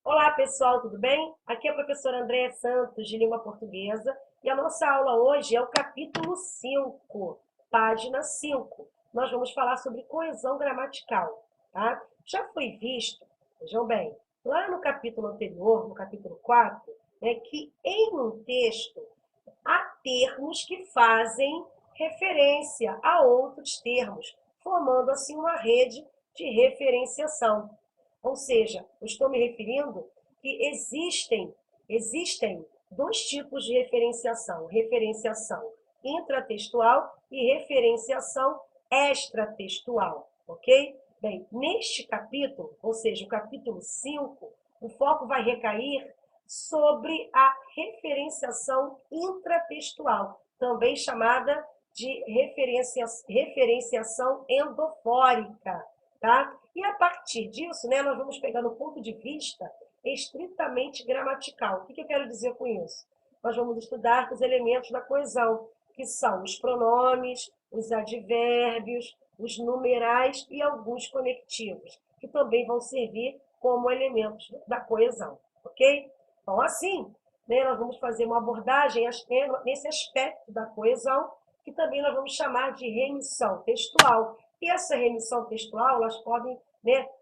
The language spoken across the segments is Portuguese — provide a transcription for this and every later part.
Olá, pessoal, tudo bem? Aqui é a professora Andréa Santos, de Língua Portuguesa, e a nossa aula hoje é o capítulo 5, página 5. Nós vamos falar sobre coesão gramatical, tá? Já foi visto, vejam bem, lá no capítulo anterior, no capítulo 4, que em um texto há termos que fazem referência a outros termos, formando assim uma rede de referenciação. Ou seja, eu estou me referindo que existem dois tipos de referenciação: referenciação intratextual e referenciação extratextual, ok? Bem, neste capítulo, ou seja, o capítulo 5, o foco vai recair sobre a referenciação intratextual, também chamada de referenciação endofórica, tá? E a partir disso, nós vamos pegar no ponto de vista estritamente gramatical. O que eu quero dizer com isso? Nós vamos estudar os elementos da coesão, que são os pronomes, os advérbios, os numerais e alguns conectivos, que também vão servir como elementos da coesão, ok? Então, assim, nós vamos fazer uma abordagem nesse aspecto da coesão, que também nós vamos chamar de remissão textual. E essa remissão textual, elas podem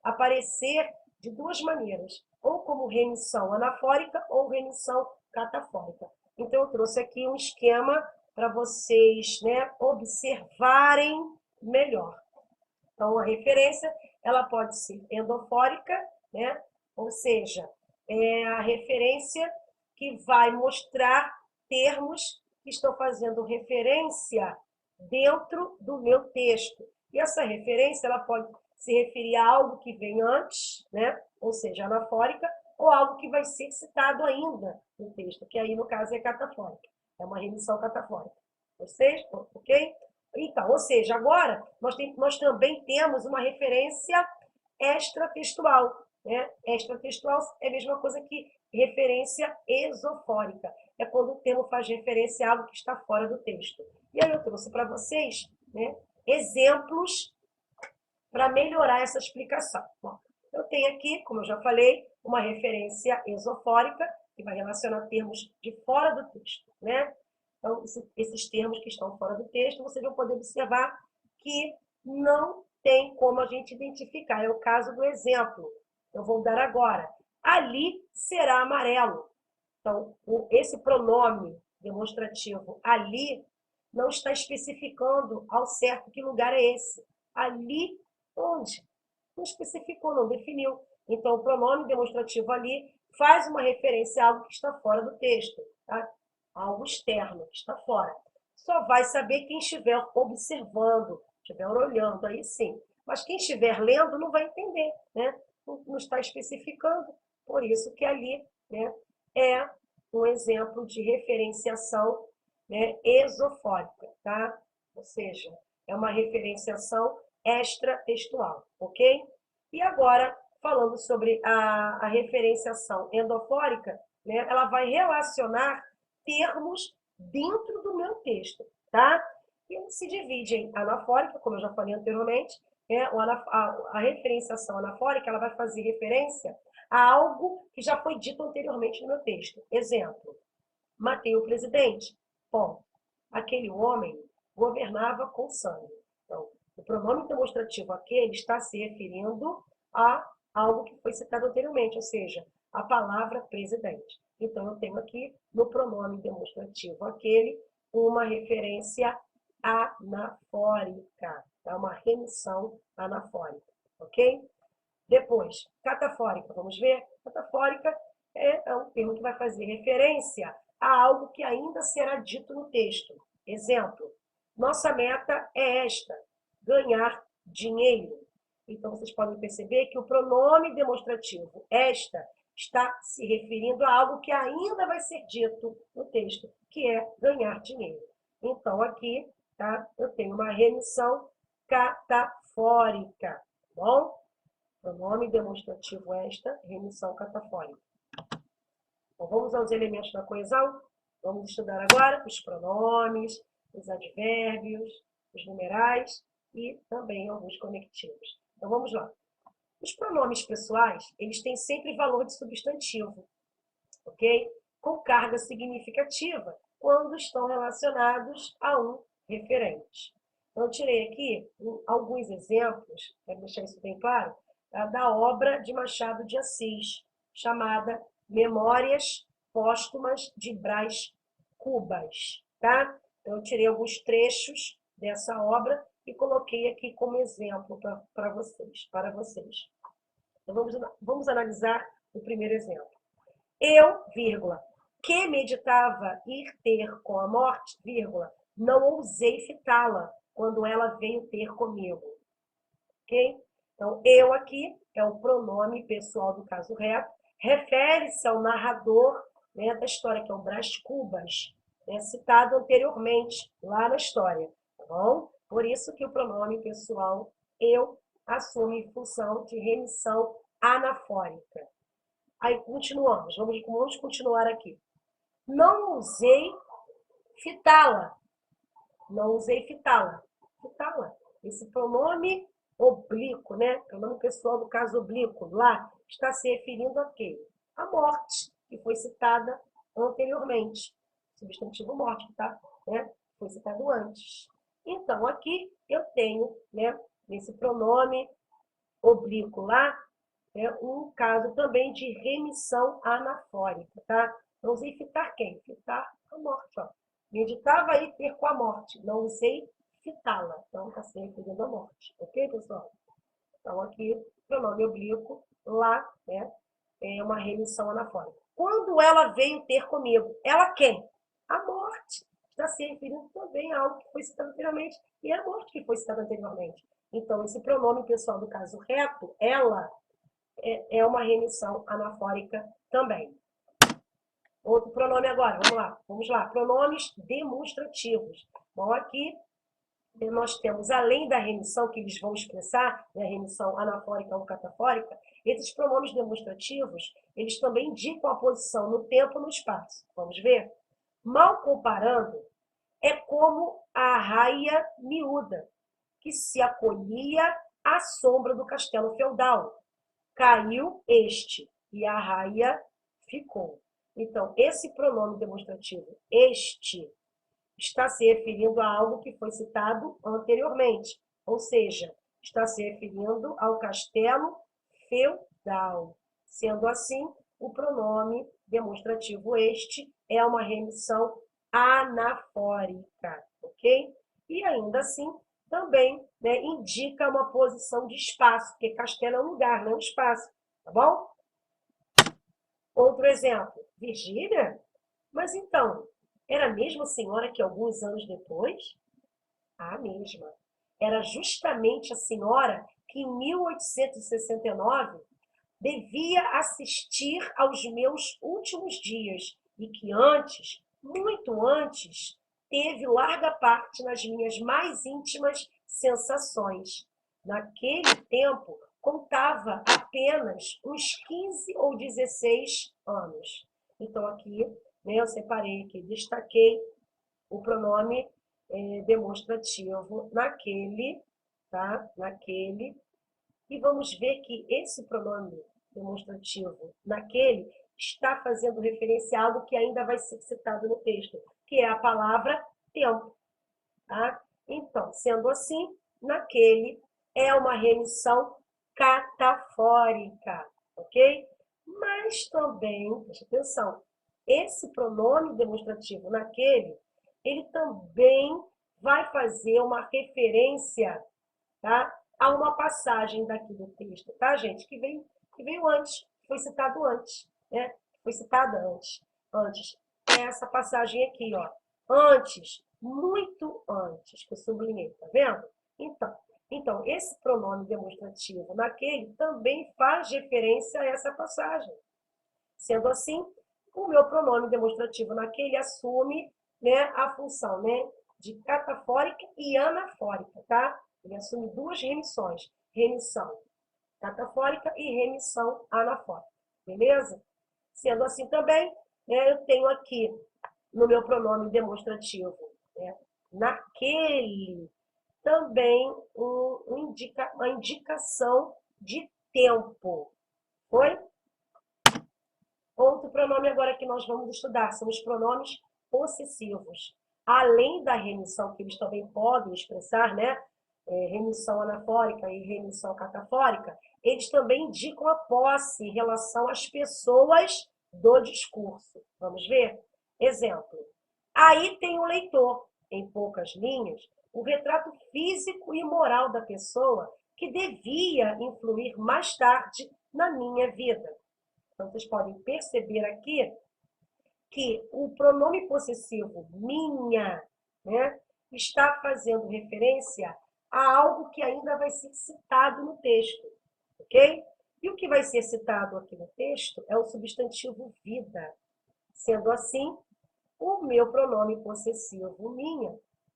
aparecer de duas maneiras, ou como remissão anafórica ou remissão catafórica. Então, eu trouxe aqui um esquema para vocês observarem melhor. Então, a referência ela pode ser endofórica, ou seja, é a referência que vai mostrar termos que estão fazendo referência dentro do meu texto. E essa referência ela pode se referir a algo que vem antes, ou seja, anafórica, ou algo que vai ser citado ainda no texto, que aí, no caso, é catafórica. É uma remissão catafórica. Vocês? Ok? Então, ou seja, agora nós também temos uma referência extratextual. Extratextual é a mesma coisa que referência esofórica. É quando o termo faz referência a algo que está fora do texto. E aí eu trouxe para vocês exemplos para melhorar essa explicação. Bom, eu tenho aqui, como eu já falei, uma referência esofórica, que vai relacionar termos de fora do texto. Então, esses termos que estão fora do texto, vocês vão poder observar que não tem como a gente identificar. É o caso do exemplo. Eu vou dar agora. Ali será amarelo. Então, esse pronome demonstrativo ali não está especificando ao certo que lugar é esse. Ali, onde? Não especificou, não definiu. Então, o pronome demonstrativo ali faz uma referência a algo que está fora do texto, tá? Algo externo, que está fora. Só vai saber quem estiver observando, estiver olhando, aí sim. Mas quem estiver lendo não vai entender, Não está especificando, por isso que ali, é um exemplo de referenciação, esofórica, tá? Ou seja, é uma referenciação extratextual, ok? E agora, falando sobre a referenciação endofórica, ela vai relacionar termos dentro do meu texto, tá? E se divide em anafórica, como eu já falei anteriormente, a referenciação anafórica ela vai fazer referência a algo que já foi dito anteriormente no meu texto. Exemplo, matei o presidente. Bom, aquele homem governava com sangue. Então, o pronome demonstrativo aquele está se referindo a algo que foi citado anteriormente, ou seja, a palavra presidente. Então, eu tenho aqui no pronome demonstrativo aquele uma referência anafórica, tá? Uma remissão anafórica, ok? Depois, catafórica, vamos ver? Catafórica é um termo que vai fazer referência a algo que ainda será dito no texto. Exemplo, nossa meta é esta, ganhar dinheiro. Então, vocês podem perceber que o pronome demonstrativo esta está se referindo a algo que ainda vai ser dito no texto, que é ganhar dinheiro. Então, aqui, tá, eu tenho uma remissão catafórica, tá bom? Pronome demonstrativo esta, remissão catafórica. Então, vamos aos elementos da coesão? Vamos estudar agora os pronomes, os advérbios, os numerais e também alguns conectivos. Então, vamos lá. Os pronomes pessoais, eles têm sempre valor de substantivo, ok? Com carga significativa, quando estão relacionados a um referente. Então, eu tirei aqui alguns exemplos, para deixar isso bem claro, da obra de Machado de Assis, chamada Memórias Póstumas de Brás Cubas, tá? Então, eu tirei alguns trechos dessa obra e coloquei aqui como exemplo para vocês. Então, vamos analisar o primeiro exemplo. Eu, vírgula, que meditava ir ter com a morte, vírgula, não ousei fitá-la quando ela veio ter comigo. Ok? Então, eu aqui é o pronome pessoal do caso reto, refere-se ao narrador, né, da história, que é o Brás Cubas, né, citado anteriormente lá na história, tá bom? Por isso que o pronome pessoal eu assume função de remissão anafórica. Aí continuamos, vamos continuar aqui. Não usei fitá-la. Não usei fitá-la. Fitá-la. Esse pronome oblíquo, né? Pronome pessoal do caso oblíquo, lá, está se referindo a quê? A morte, que foi citada anteriormente. Substantivo morte, tá? Né? Foi citado antes. Então, aqui eu tenho, né, nesse pronome oblíquo lá, um caso também de remissão anafórica, tá? Não usei fitar quem? Fitar a morte, ó. Meditava ir ter com a morte. Não usei fitá-la. Então, está se referindo à morte. Ok, pessoal? Então, aqui, pronome oblíquo, lá, né? É uma remissão anafórica. Quando ela veio ter comigo? Ela quem? A morte. Está se referindo também a algo que foi citado anteriormente. E é a morte que foi citada anteriormente. Então, esse pronome pessoal do caso reto, ela, é uma remissão anafórica também. Outro pronome agora, vamos lá. Pronomes demonstrativos. Bom, aqui nós temos, além da remissão que eles vão expressar, né, a remissão anafórica ou catafórica, esses pronomes demonstrativos, eles também indicam a posição no tempo e no espaço. Vamos ver? Mal comparando, é como a raia miúda, que se acolhia à sombra do castelo feudal. Caiu este e a raia ficou. Então, esse pronome demonstrativo, este, está se referindo a algo que foi citado anteriormente, ou seja, está se referindo ao castelo feudal. Sendo assim, o pronome demonstrativo este é uma remissão anafórica, ok? E ainda assim, também, né, indica uma posição de espaço, porque castelo é um lugar, não um espaço, tá bom? Outro exemplo, Virgília? Mas então, era a mesma senhora que alguns anos depois? A mesma. Era justamente a senhora que em 1869 devia assistir aos meus últimos dias e que antes, muito antes, teve larga parte nas minhas mais íntimas sensações. Naquele tempo, contava apenas uns 15 ou 16 anos. Então, aqui, né, eu separei aqui, destaquei o pronome demonstrativo naquele, tá? Naquele. E vamos ver que esse pronome demonstrativo naquele está fazendo referência a algo que ainda vai ser citado no texto, que é a palavra tempo. Tá? Então, sendo assim, naquele é uma remissão catafórica, ok? Mas também, preste atenção, esse pronome demonstrativo naquele, ele também vai fazer uma referência, tá, a uma passagem daqui do texto, tá, gente? Que veio antes, foi citado antes, né? Foi citada antes. É essa passagem aqui, ó. Antes, muito antes, que eu sublinhei, tá vendo? Então, esse pronome demonstrativo naquele também faz referência a essa passagem. Sendo assim, o meu pronome demonstrativo naquele assume, né, a função, né, de catafórica e anafórica, tá? Ele assume duas remissões, remissão catafórica e remissão anafórica, beleza? Sendo assim também, né, eu tenho aqui no meu pronome demonstrativo, né, naquele, também uma indicação de tempo. Foi? Outro pronome agora que nós vamos estudar são os pronomes possessivos. Além da remissão, que eles também podem expressar, né? Remissão anafórica e remissão catafórica, eles também indicam a posse em relação às pessoas do discurso. Vamos ver? Exemplo. Aí tem o leitor, em poucas linhas, o retrato físico e moral da pessoa que devia influir mais tarde na minha vida. Então, vocês podem perceber aqui que o pronome possessivo minha, né, está fazendo referência a algo que ainda vai ser citado no texto, ok? E o que vai ser citado aqui no texto é o substantivo vida. Sendo assim, o meu pronome possessivo minha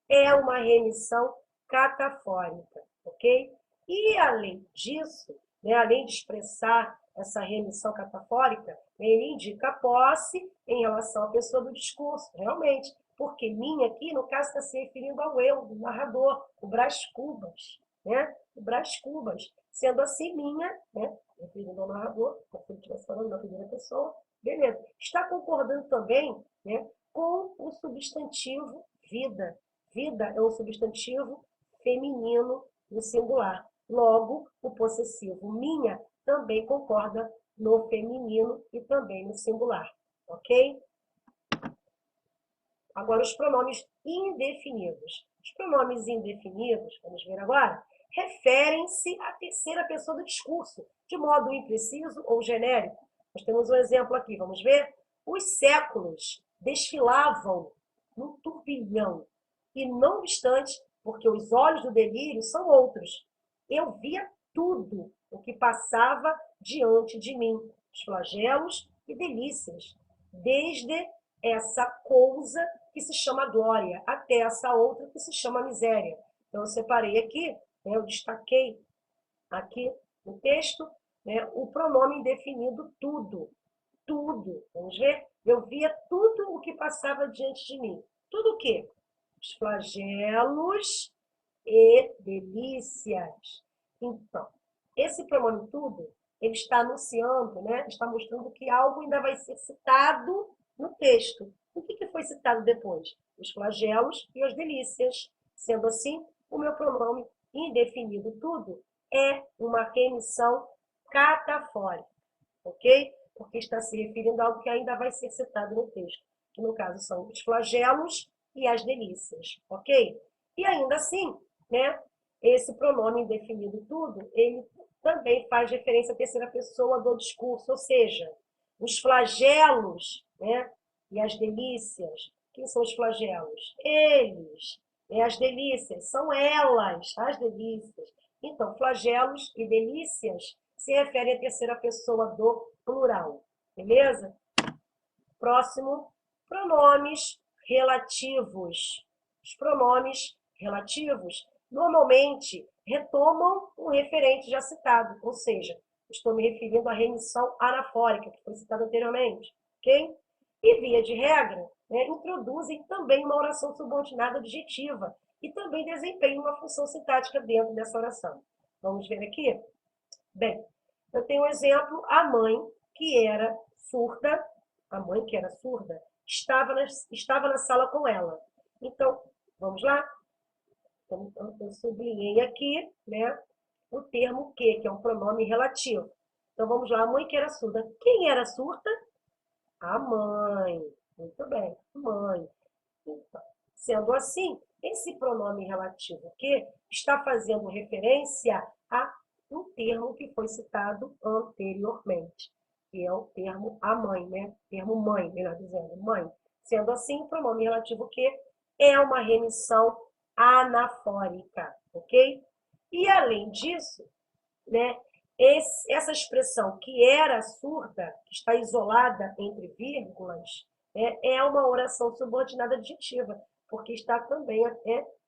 é uma remissão catafórica, ok? E além disso, né, além de expressar essa remissão catafórica, ele indica a posse em relação à pessoa do discurso, realmente. Porque minha aqui, no caso, está se referindo ao eu, do narrador, o Brás Cubas, né? O Brás Cubas. Sendo assim, minha, né? Referindo ao narrador, como se ele estivesse falando na primeira pessoa, beleza. Está concordando também, né, com o substantivo vida. Vida é um substantivo feminino no singular. Logo, o possessivo minha também concorda no feminino e também no singular, ok? Agora, os pronomes indefinidos. Os pronomes indefinidos, vamos ver agora, referem-se à terceira pessoa do discurso, de modo impreciso ou genérico. Nós temos um exemplo aqui, vamos ver? Os séculos desfilavam num turbilhão, e não obstante, porque os olhos do delírio são outros, eu via tudo o que passava diante de mim, os flagelos e delícias, desde essa coisa que se chama glória, até essa outra que se chama miséria. Então, eu separei aqui, né, eu destaquei aqui no texto, né, o pronome indefinido tudo. Tudo. Vamos ver? Eu via tudo o que passava diante de mim. Tudo o quê? Os flagelos e delícias. Então, esse pronome tudo, ele está anunciando, né, está mostrando que algo ainda vai ser citado no texto. O que foi citado depois? Os flagelos e as delícias. Sendo assim, o meu pronome indefinido tudo é uma remissão catafórica, ok? Porque está se referindo a algo que ainda vai ser citado no texto, que no caso são os flagelos e as delícias, ok? E ainda assim, né, esse pronome indefinido tudo, ele também faz referência à terceira pessoa do discurso, ou seja, os flagelos, né, e as delícias. Quem são os flagelos? Eles. As delícias são elas, as delícias. Então, flagelos e delícias se referem à terceira pessoa do plural. Beleza? Próximo, pronomes relativos. Os pronomes relativos normalmente retomam um referente já citado, ou seja, estou me referindo à remissão anafórica, que foi citada anteriormente, ok? E, via de regra, né, introduzem também uma oração subordinada adjetiva e também desempenham uma função sintática dentro dessa oração. Vamos ver aqui? Bem, eu tenho um exemplo, a mãe que era surda, estava na sala com ela. Então, vamos lá? Então, eu sublinhei aqui, né, o termo que é um pronome relativo. Então, vamos lá, a mãe que era surda. Quem era surda? A mãe. Muito bem, mãe. Então, sendo assim, esse pronome relativo que está fazendo referência a um termo que foi citado anteriormente, que é o termo a mãe, né? Termo mãe, melhor dizendo, mãe. Sendo assim, o pronome relativo que é uma remissão anafórica, ok? E além disso, né, essa expressão que era surda, que está isolada entre vírgulas, é uma oração subordinada adjetiva, porque está também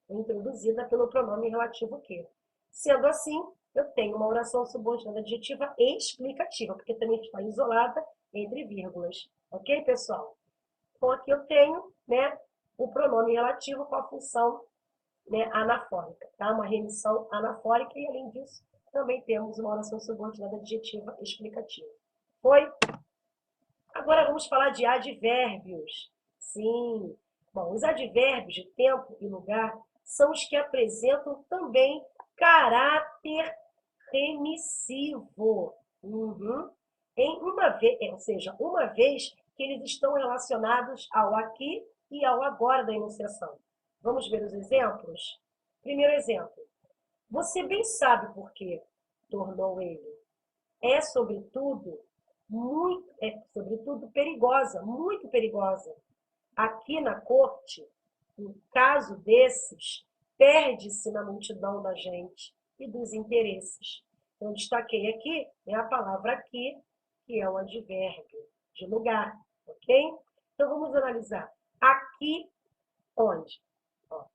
introduzida pelo pronome relativo que. Sendo assim, eu tenho uma oração subordinada adjetiva explicativa, porque também está isolada entre vírgulas. Ok, pessoal? Então, aqui eu tenho, né, o pronome relativo com a função, né, anafórica, tá? Uma remissão anafórica e, além disso, também temos uma oração subordinada adjetiva explicativa. Foi? Agora vamos falar de advérbios. Sim. Bom, os advérbios de tempo e lugar são os que apresentam também caráter remissivo. Ou seja, uma vez que eles estão relacionados ao aqui e ao agora da enunciação. Vamos ver os exemplos? Primeiro exemplo. Você bem sabe por quê, tornou ele. É, sobretudo, perigosa, muito perigosa. Aqui na corte, um caso desses perde-se na multidão da gente e dos interesses. Então, destaquei aqui a palavra aqui, que é um advérbio de lugar, ok? Então, vamos analisar. Aqui, onde?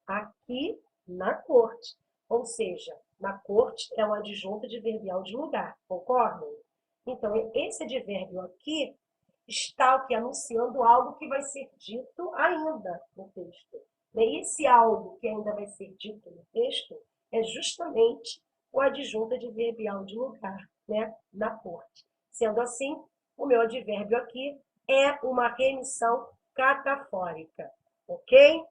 Aqui na corte. Ou seja, na corte é um adjunto adverbial de lugar, concordam? Então, esse advérbio aqui está o que? Anunciando algo que vai ser dito ainda no texto. E esse algo que ainda vai ser dito no texto é justamente o adjunto adverbial de lugar, né, na corte. Sendo assim, o meu advérbio aqui é uma remissão catafórica, ok?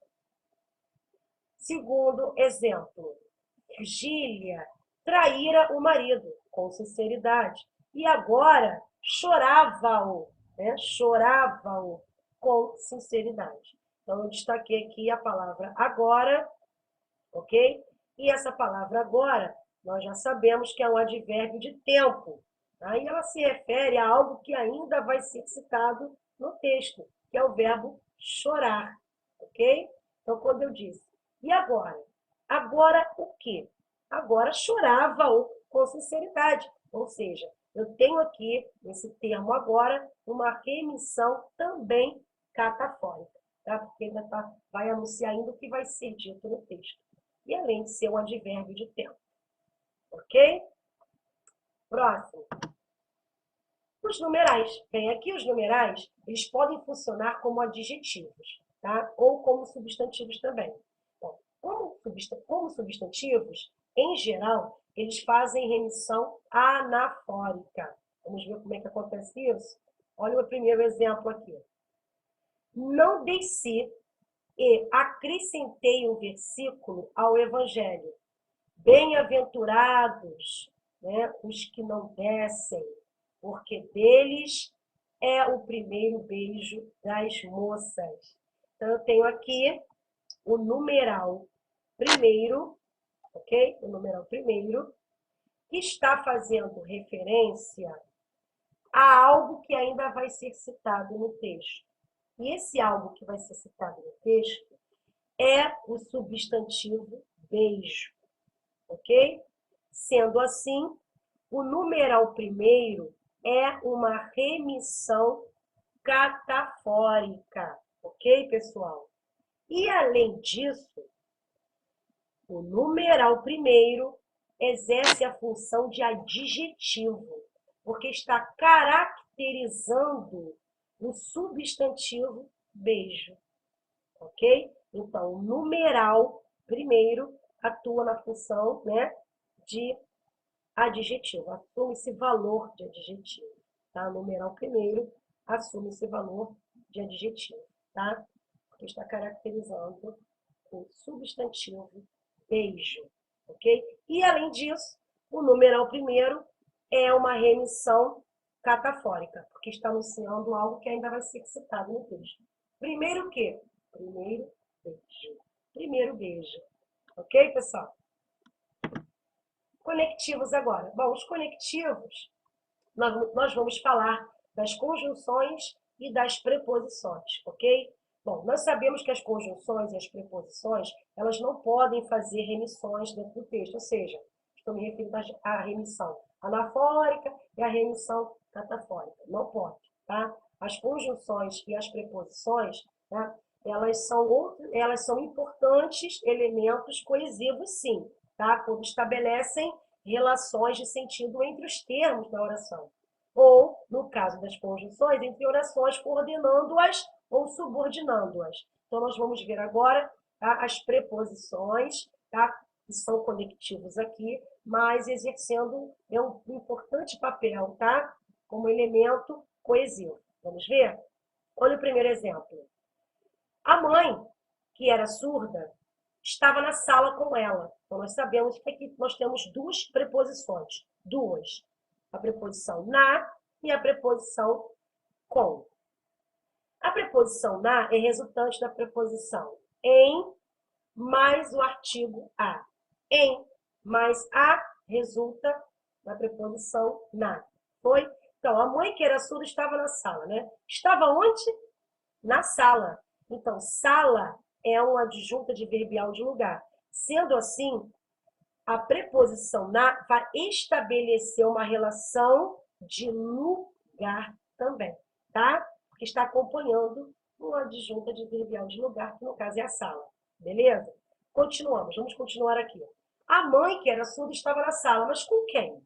Segundo exemplo, Virgília traíra o marido com sinceridade e agora chorava-o, né? Chorava-o com sinceridade. Então, eu destaquei aqui a palavra agora, ok? E essa palavra agora, nós já sabemos que é um advérbio de tempo. Aí ela se refere a algo que ainda vai ser citado no texto, que é o verbo chorar, ok? Então, quando eu disse, e agora? Agora o quê? Agora chorava-o com sinceridade. Ou seja, eu tenho aqui, nesse termo agora, uma remissão também catafórica, tá? Porque ainda vai anunciar ainda o que vai ser dito no texto. E além de ser um advérbio de tempo. Ok? Próximo. Os numerais. Bem, aqui os numerais, eles podem funcionar como adjetivos, tá? Ou como substantivos também. Bom, como substantivos, em geral, eles fazem remissão anafórica. Vamos ver como é que acontece isso? Olha o primeiro exemplo aqui. Não desci e acrescentei um versículo ao Evangelho. Bem-aventurados, né, os que não descem, porque deles é o primeiro beijo das moças. Então, eu tenho aqui o numeral primeiro, ok? O numeral primeiro, que está fazendo referência a algo que ainda vai ser citado no texto. E esse algo que vai ser citado no texto é o substantivo beijo, ok? Sendo assim, o numeral primeiro é uma remissão catafórica, ok, pessoal? E, além disso, o numeral primeiro exerce a função de adjetivo, porque está caracterizando o substantivo beijo, ok? Então, o numeral primeiro atua na função, né, de adjetivo, assume esse valor de adjetivo, tá? O numeral primeiro assume esse valor de adjetivo, tá? Porque está caracterizando o substantivo beijo, ok? E, além disso, o numeral primeiro é uma remissão catafórica, porque está anunciando algo que ainda vai ser citado no texto. Primeiro o quê? Primeiro beijo. Primeiro beijo. Ok, pessoal? Conectivos agora. Bom, os conectivos, nós vamos falar das conjunções e das preposições, ok? Bom, nós sabemos que as conjunções e as preposições, elas não podem fazer remissões dentro do texto, ou seja, estou me referindo à remissão anafórica e à remissão catafórica. Não pode, tá? As conjunções e as preposições, tá? Elas são importantes elementos coesivos, sim, tá? Quando estabelecem relações de sentido entre os termos da oração. Ou, no caso das conjunções, entre orações coordenando-as ou subordinando-as. Então, nós vamos ver agora, tá, as preposições, tá, que são conectivos aqui, mas exercendo um importante papel, tá? Como elemento coesivo. Vamos ver? Olha o primeiro exemplo. A mãe, que era surda, estava na sala com ela. Então, nós sabemos que aqui nós temos duas preposições. Duas. A preposição na e a preposição com. A preposição na é resultante da preposição em mais o artigo a. Em mais a resulta da preposição na. Foi? Então, a mãe que era surda estava na sala, né? Estava onde? Na sala. Então, sala é uma adjunta adverbial de lugar. Sendo assim, a preposição na vai estabelecer uma relação de lugar também, tá? Porque está acompanhando uma adjunta adverbial de lugar, que no caso é a sala. Beleza? Continuamos, vamos continuar aqui. A mãe, que era surda, estava na sala, mas com quem?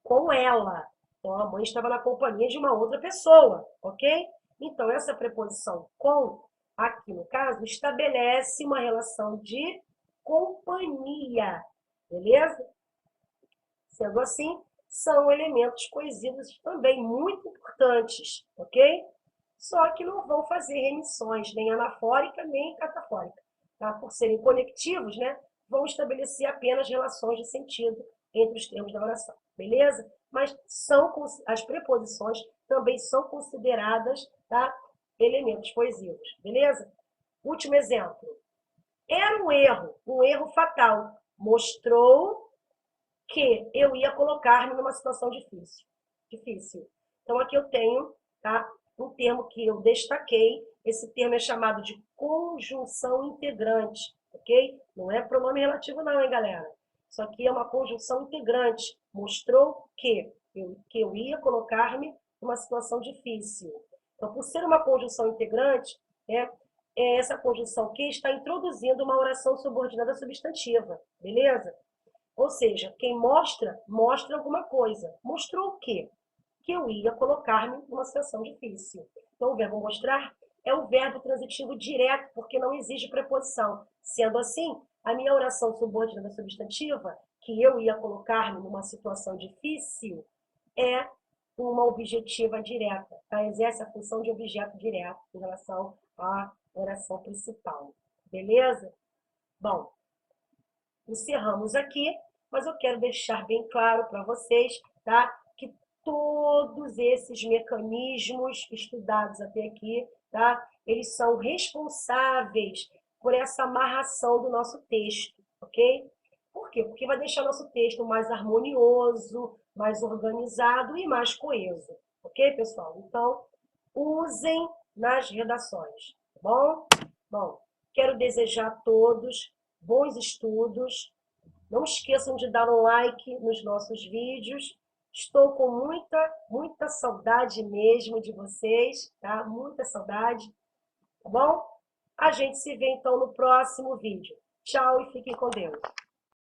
Com ela. Então, a mãe estava na companhia de uma outra pessoa, ok? Então, essa preposição com, aqui no caso, estabelece uma relação de companhia, beleza? Sendo assim, são elementos coesivos também muito importantes, ok? Só que não vão fazer remissões, nem anafórica, nem catafórica. Tá? Por serem conectivos, né? Vão estabelecer apenas relações de sentido entre os termos da oração, beleza? Mas as preposições também são consideradas, tá? Elementos coesivos, beleza? Último exemplo. Era um erro fatal. Mostrou que eu ia colocar-me numa situação difícil. Então, aqui eu tenho, tá, um termo que eu destaquei. Esse termo é chamado de conjunção integrante, ok? Não é pronome relativo não, hein, galera? Isso aqui é uma conjunção integrante. Mostrou que eu ia colocar-me numa situação difícil. Então, por ser uma conjunção integrante, essa conjunção que está introduzindo uma oração subordinada substantiva, beleza? Ou seja, quem mostra alguma coisa. Mostrou o quê? Que eu ia colocar-me numa situação difícil. Então, o verbo mostrar é o verbo transitivo direto, porque não exige preposição. Sendo assim, a minha oração subordinada substantiva, que eu ia colocar-me numa situação difícil, é uma objetiva direta, tá? Exerce a função de objeto direto em relação à oração principal. Beleza? Bom, encerramos aqui, mas eu quero deixar bem claro para vocês, tá? Que todos esses mecanismos estudados até aqui, tá? Eles são responsáveis por essa amarração do nosso texto, ok? Por quê? Porque vai deixar nosso texto mais harmonioso, mais organizado e mais coeso, ok, pessoal? Então, usem nas redações, tá bom? Bom, quero desejar a todos bons estudos. Não esqueçam de dar um like nos nossos vídeos. Estou com muita saudade mesmo de vocês, tá? Muita saudade, tá bom? A gente se vê então no próximo vídeo. Tchau e fiquem com Deus.